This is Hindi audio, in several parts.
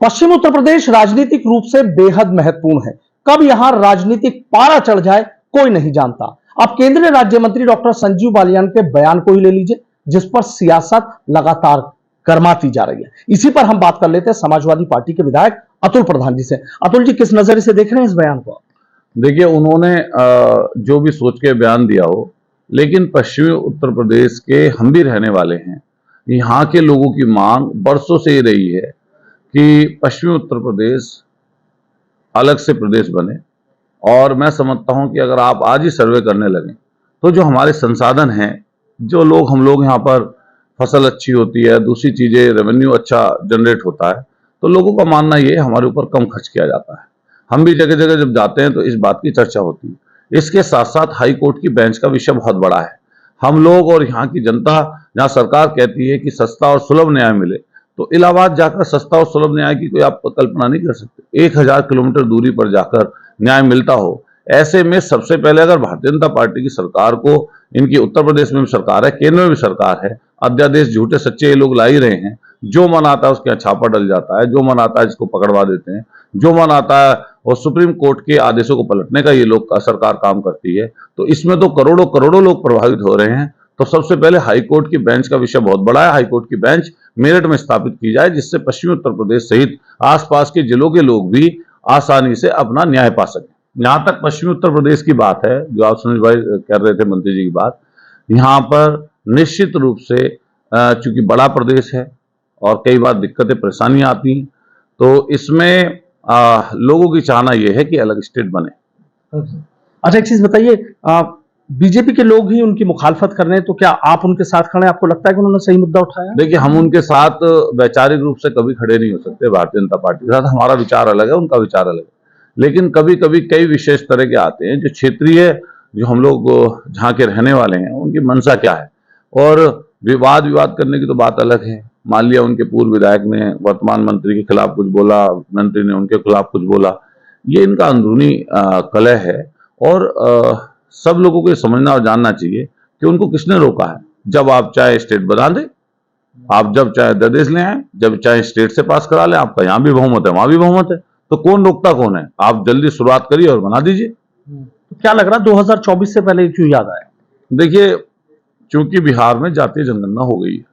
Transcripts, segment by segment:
पश्चिम उत्तर प्रदेश राजनीतिक रूप से बेहद महत्वपूर्ण है। कब यहां राजनीतिक पारा चढ़ जाए कोई नहीं जानता। अब केंद्रीय राज्य मंत्री डॉक्टर संजीव बालियान के बयान को ही ले लीजिए, जिस पर सियासत लगातार गर्माती जा रही है। इसी पर हम बात कर लेते हैं समाजवादी पार्टी के विधायक अतुल प्रधान जी से। अतुल जी, किस नजरिए से देख रहे हैं इस बयान को? देखिए, उन्होंने जो भी सोच के बयान दिया हो, लेकिन पश्चिमी उत्तर प्रदेश के हम भी रहने वाले हैं। यहाँ के लोगों की मांग बरसों से ये रही है कि पश्चिमी उत्तर प्रदेश अलग से प्रदेश बने। और मैं समझता हूँ कि अगर आप आज ही सर्वे करने लगें तो जो हमारे संसाधन हैं, जो हम लोग यहाँ पर फसल अच्छी होती है, दूसरी चीज़ें, रेवेन्यू अच्छा जनरेट होता है, तो लोगों का मानना ये हमारे ऊपर कम खर्च किया जाता है। हम भी जगह जगह जब जाते हैं तो इस बात की चर्चा होती है। इसके साथ साथ हाई कोर्ट की बेंच का विषय बहुत बड़ा है। हम लोग और यहाँ की जनता, जहाँ सरकार कहती है कि सस्ता और सुलभ न्याय मिले, तो इलाहाबाद जाकर सस्ता और सुलभ न्याय की कोई आप कल्पना नहीं कर सकते। 1000 किलोमीटर दूरी पर जाकर न्याय मिलता हो। ऐसे में सबसे पहले अगर भारतीय जनता पार्टी की सरकार को, इनकी उत्तर प्रदेश में भी सरकार है, केंद्र में भी सरकार है, अध्यादेश झूठे सच्चे ये लोग ला ही रहे हैं। जो मन आता है उसके यहाँ छापा डल जाता है, जो मन आता है जिसको पकड़वा देते हैं, जो मन आता है और सुप्रीम कोर्ट के आदेशों को पलटने का ये लोग सरकार काम करती है। तो इसमें तो करोड़ों करोड़ों लोग प्रभावित हो रहे हैं। तो सबसे पहले हाई कोर्ट की बेंच का विषय बहुत बड़ा है। हाई कोर्ट की बेंच मेरठ में स्थापित की जाए, जिससे पश्चिमी उत्तर प्रदेश सहित आसपास के जिलों के लोग भी आसानी से अपना न्याय पा सकें। यहाँ तक पश्चिमी उत्तर प्रदेश की बात है, जो आप सुनील भाई कर रहे थे, मंत्री जी की बात, यहाँ पर निश्चित रूप से चूंकि बड़ा प्रदेश है और कई बार दिक्कतें परेशानियां आती हैं, तो इसमें लोगों की चाहना यह है कि अलग स्टेट बने। अच्छा, एक चीज बताइए, बीजेपी के लोग ही उनकी मुखालफत कर रहे हैं, तो क्या आप उनके साथ खड़े हैं? आपको लगता है कि उन्होंने सही मुद्दा उठाया? देखिए, हम उनके साथ वैचारिक रूप से कभी खड़े नहीं हो सकते। भारतीय जनता पार्टी के साथ हमारा विचार अलग है, उनका विचार अलग है। लेकिन कभी कभी कई विशेष तरह के आते हैं जो क्षेत्रीय, जो हम लोग जहाँ के रहने वाले हैं, उनकी मंशा क्या है। और विवाद करने की तो बात अलग है। मान लिया उनके पूर्व विधायक ने वर्तमान मंत्री के खिलाफ कुछ बोला, मंत्री ने उनके खिलाफ कुछ बोला, ये इनका अंदरूनी कलह है। और सब लोगों को ये समझना और जानना चाहिए कि उनको किसने रोका है। जब आप चाहे स्टेट बना दें, आप जब चाहे अध्यादेश ले आए, जब चाहे स्टेट से पास करा लें, आपका यहाँ भी बहुमत है, वहां भी बहुमत है, तो कौन रोकता कौन है? आप जल्दी शुरुआत करिए और बना दीजिए। तो क्या लग रहा है 2024 से पहले क्यों याद आया? देखिए, चूंकि बिहार में जातीय जनगणना हो गई है,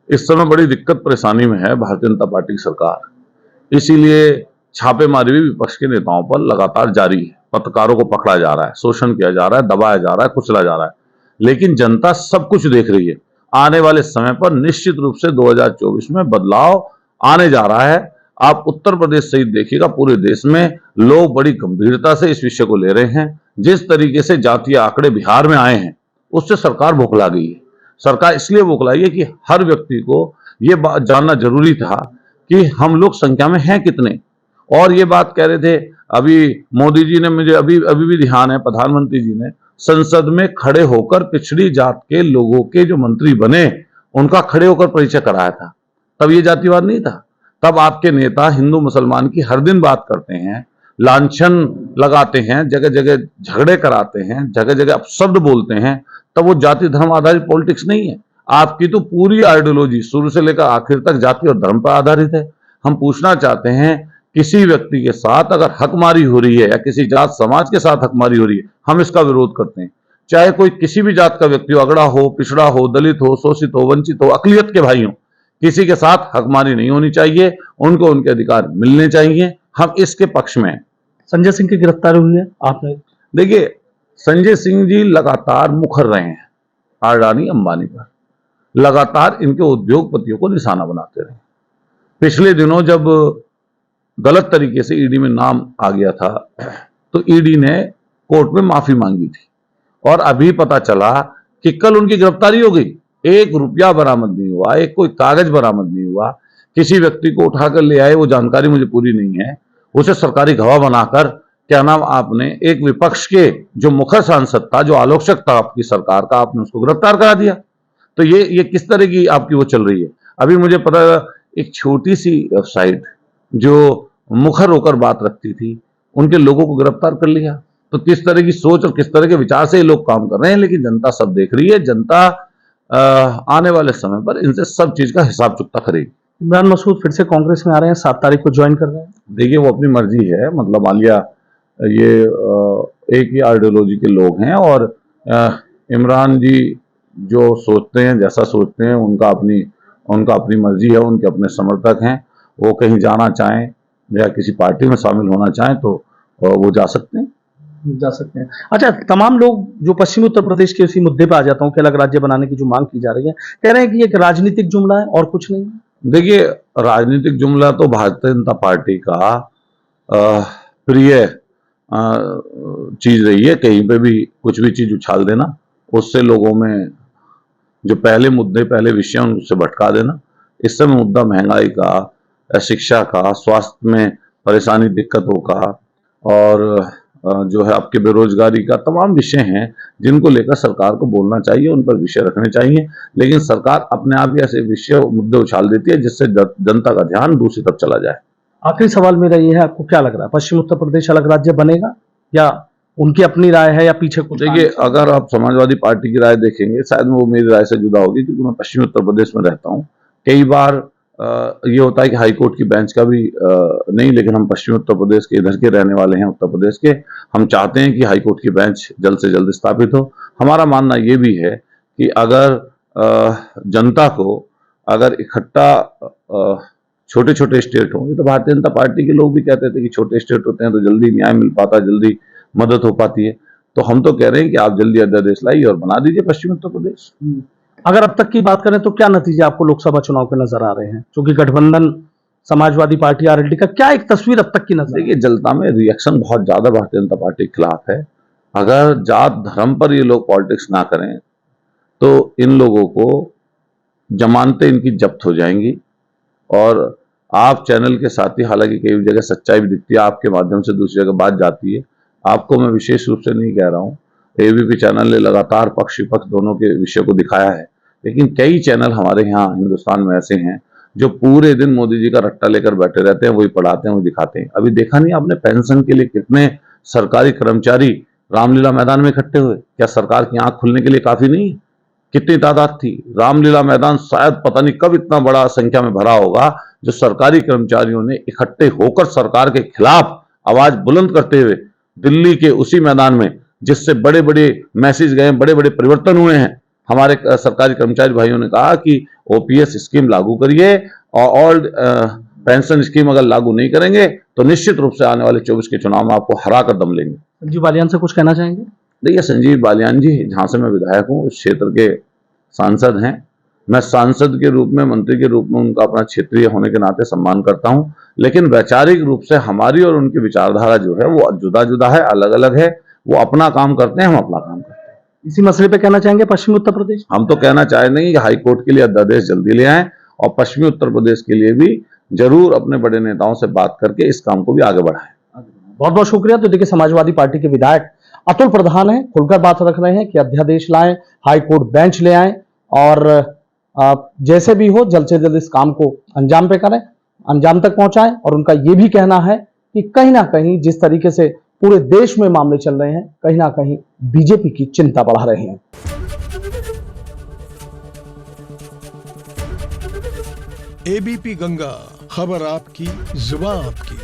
इस समय बड़ी दिक्कत परेशानी में है भारतीय जनता पार्टी की सरकार। इसीलिए छापेमारी भी विपक्ष के नेताओं पर लगातार जारी है। पत्रकारों को पकड़ा जा रहा है, शोषण किया जा रहा है, दबाया जा रहा है, कुचला जा रहा है। लेकिन जनता सब कुछ देख रही है। आने वाले समय पर निश्चित रूप से 2024 में बदलाव आने जा रहा है। आप उत्तर प्रदेश सहित देखिएगा, पूरे देश में लोग बड़ी गंभीरता से इस विषय को ले रहे हैं। जिस तरीके से जातीय आंकड़े बिहार में आए हैं, उससे सरकार बौखला गई है। सरकार इसलिए बौखलाई है कि हर व्यक्ति को यह बात जानना जरूरी था कि हम लोग संख्या में हैं कितने। और ये बात कह रहे थे, अभी मोदी जी ने, मुझे अभी भी ध्यान है, प्रधानमंत्री जी ने संसद में खड़े होकर पिछड़ी जात के लोगों के जो मंत्री बने, उनका खड़े होकर परिचय कराया था। तब ये जातिवाद नहीं था। तब आपके नेता हिंदू मुसलमान की हर दिन बात करते हैं, लांछन लगाते हैं, जगह जगह झगड़े कराते हैं, जगह जगह अपशब्द बोलते हैं। तब वो जाति धर्म आधारित पॉलिटिक्स नहीं है। आपकी तो पूरी आइडियोलॉजी शुरू से लेकर आखिर तक जाति और धर्म पर आधारित है। हम पूछना चाहते हैं, किसी व्यक्ति के साथ अगर हकमारी हो रही है या किसी जात समाज के साथ हकमारी हो रही है, हम इसका विरोध करते हैं। चाहे कोई किसी भी जात का व्यक्ति हो, अगड़ा हो, पिछड़ा हो, दलित हो, शोषित हो, वंचित हो, अकलियत के भाई हो, किसी के साथ हकमारी नहीं होनी चाहिए। उनको उनके अधिकार मिलने चाहिए। हम इसके पक्ष में हैं। संजय सिंह की गिरफ्तारी हुई है, आपने देखिए, संजय सिंह जी लगातार मुखर रहे हैं अडानी अंबानी पर, लगातार इनके उद्योगपतियों को निशाना बनाते रहे। पिछले दिनों जब गलत तरीके से ईडी में नाम आ गया था, तो ईडी ने कोर्ट में माफी मांगी थी। और अभी पता चला कि कल उनकी गिरफ्तारी हो गई। 1 रुपया बरामद नहीं हुआ, एक कोई कागज बरामद नहीं हुआ। किसी व्यक्ति को उठाकर ले आए, वो जानकारी मुझे पूरी नहीं है, उसे सरकारी गवाह बनाकर, क्या नाम, आपने एक विपक्ष के जो मुखर सांसद था, जो आलोचक था आपकी सरकार का, आपने उसको गिरफ्तार करा दिया। तो ये किस तरह की आपकी वो चल रही है? अभी मुझे पता है, एक छोटी सी वेबसाइट जो मुखर होकर बात रखती थी, उनके लोगों को गिरफ्तार कर लिया। तो किस तरह की सोच और किस तरह के विचार से ये लोग काम कर रहे हैं। लेकिन जनता सब देख रही है। जनता आने वाले समय पर इनसे सब चीज का हिसाब चुकता करेगी। इमरान मसूद फिर से कांग्रेस में आ रहे हैं, 7 तारीख को ज्वाइन कर रहे हैं। देखिए वो अपनी मर्जी है, मतलब मालिया ये एक ही आइडियोलॉजी के लोग हैं और इमरान जी जो सोचते हैं, जैसा सोचते हैं, उनका अपनी मर्जी है, उनके अपने समर्थक हैं। वो कहीं जाना चाहें या किसी पार्टी में शामिल होना चाहें तो वो जा सकते हैं। अच्छा, तमाम लोग जो पश्चिमी उत्तर प्रदेश के इसी मुद्दे पे आ जाता हूँ कि अलग राज्य बनाने की जो मांग की जा रही है, कह रहे हैं कि ये एक राजनीतिक जुमला है और कुछ नहीं। देखिए राजनीतिक जुमला तो भारतीय जनता पार्टी का प्रिय चीज रही है। कहीं पे भी कुछ भी चीज उछाल देना, उससे लोगों में जो पहले विषय उनसे भटका देना। इस समय मुद्दा महंगाई का, शिक्षा का, स्वास्थ्य में परेशानी दिक्कतों का और जो है आपके बेरोजगारी का, तमाम विषय हैं जिनको लेकर सरकार को बोलना चाहिए, उन पर विषय रखने चाहिए। लेकिन सरकार अपने आप ही ऐसे विषय मुद्दे उछाल देती है जिससे जनता का ध्यान दूसरी तरफ चला जाए। आखिरी सवाल मेरा ये है, आपको क्या लग रहा है, पश्चिम उत्तर प्रदेश अलग राज्य बनेगा या उनकी अपनी राय है या पीछे कुछ? देखिए अगर आप समाजवादी पार्टी की राय देखेंगे, शायद वो मेरी राय से जुदा होगी, क्योंकि मैं पश्चिमी उत्तर प्रदेश में रहता हूँ। कई बार ये होता है कि हाई कोर्ट की बेंच का भी नहीं, लेकिन हम पश्चिमी उत्तर प्रदेश के इधर के रहने वाले हैं, उत्तर प्रदेश के। हम चाहते हैं कि हाई कोर्ट की बेंच जल्द से जल्द स्थापित हो। हमारा मानना ये भी है कि अगर जनता को अगर इकट्ठा छोटे छोटे स्टेट होंगे, तो भारतीय जनता पार्टी के लोग भी कहते थे कि छोटे स्टेट होते हैं तो जल्दी न्याय मिल पाता, जल्दी मदद हो पाती है। तो हम तो कह रहे हैं कि आप जल्दी अध्यादेश लाइए और बना दीजिए पश्चिमी उत्तर प्रदेश। अगर अब तक की बात करें तो क्या नतीजे आपको लोकसभा चुनाव के नजर आ रहे हैं, क्योंकि गठबंधन समाजवादी पार्टी आरएलडी का क्या एक तस्वीर अब तक की नजर? देखिए जनता में रिएक्शन बहुत ज्यादा भारतीय जनता पार्टी के खिलाफ है। अगर जात धर्म पर ये लोग पॉलिटिक्स ना करें तो इन लोगों को जमानतें इनकी जब्त हो जाएंगी। और आप चैनल के साथ ही, हालांकि कई जगह सच्चाई भी दिखती है, आपके माध्यम से दूसरी जगह बात जाती है, आपको मैं विशेष रूप से नहीं कह रहा हूँ, एबीपी चैनल ने लगातार पक्ष विपक्ष दोनों के विषय को दिखाया है। लेकिन कई चैनल हमारे यहाँ हिंदुस्तान में ऐसे हैं जो पूरे दिन मोदी जी का रट्टा लेकर बैठे रहते हैं, वही पढ़ाते हैं, वही दिखाते हैं। अभी देखा नहीं आपने पेंशन के लिए कितने सरकारी कर्मचारी रामलीला मैदान में इकट्ठे हुए? क्या सरकार की आंख खुलने के लिए काफी नहीं? कितनी तादाद थी? रामलीला मैदान शायद पता नहीं कब इतना बड़ा संख्या में भरा होगा, जो सरकारी कर्मचारियों ने इकट्ठे होकर सरकार के खिलाफ आवाज बुलंद करते हुए दिल्ली के उसी मैदान में, जिससे बड़े बड़े मैसेज गए, बड़े बड़े परिवर्तन हुए हैं। हमारे सरकारी कर्मचारी भाइयों ने कहा कि ओपीएस स्कीम लागू करिए और ओल्ड पेंशन स्कीम अगर लागू नहीं करेंगे तो निश्चित रूप से आने वाले 24 के चुनाव में आपको हरा कर दम लेंगे। संजीव बालियान से कुछ कहना चाहेंगे? देखिए संजीव बालियान जी जहां से मैं विधायक हूँ, उस क्षेत्र के सांसद हैं। मैं सांसद के रूप में, मंत्री के रूप में उनका अपना क्षेत्रीय होने के नाते सम्मान करता हूं, लेकिन वैचारिक रूप से हमारी और उनकी विचारधारा जो है वो जुदा जुदा है, अलग अलग है। वो अपना काम करते हैं, हम अपना काम करते हैं। इसी मसले पे कहना चाहेंगे पश्चिमी उत्तर प्रदेश? हम तो कहना चाहेंगे कि हाई कोर्ट के लिए अध्यादेश जल्दी ले आएं और पश्चिमी उत्तर प्रदेश के लिए भी जरूर अपने बड़े नेताओं से बात करके इस काम को भी आगे बढ़ाएं। बहुत बहुत शुक्रिया। तो देखिए, समाजवादी पार्टी के विधायक अतुल प्रधान है, खुलकर बात रख रहे हैं कि अध्यादेश लाएं, हाई कोर्ट बेंच ले आएं और जैसे भी हो जल्द से जल्द इस काम को अंजाम पे करें, अंजाम तक पहुंचाएं। और उनका यह भी कहना है कि कहीं ना कहीं जिस तरीके से पूरे देश में मामले चल रहे हैं, कहीं ना कहीं बीजेपी की चिंता बढ़ा रहे हैं। एबीपी गंगा, खबर आपकी, जुबान आपकी।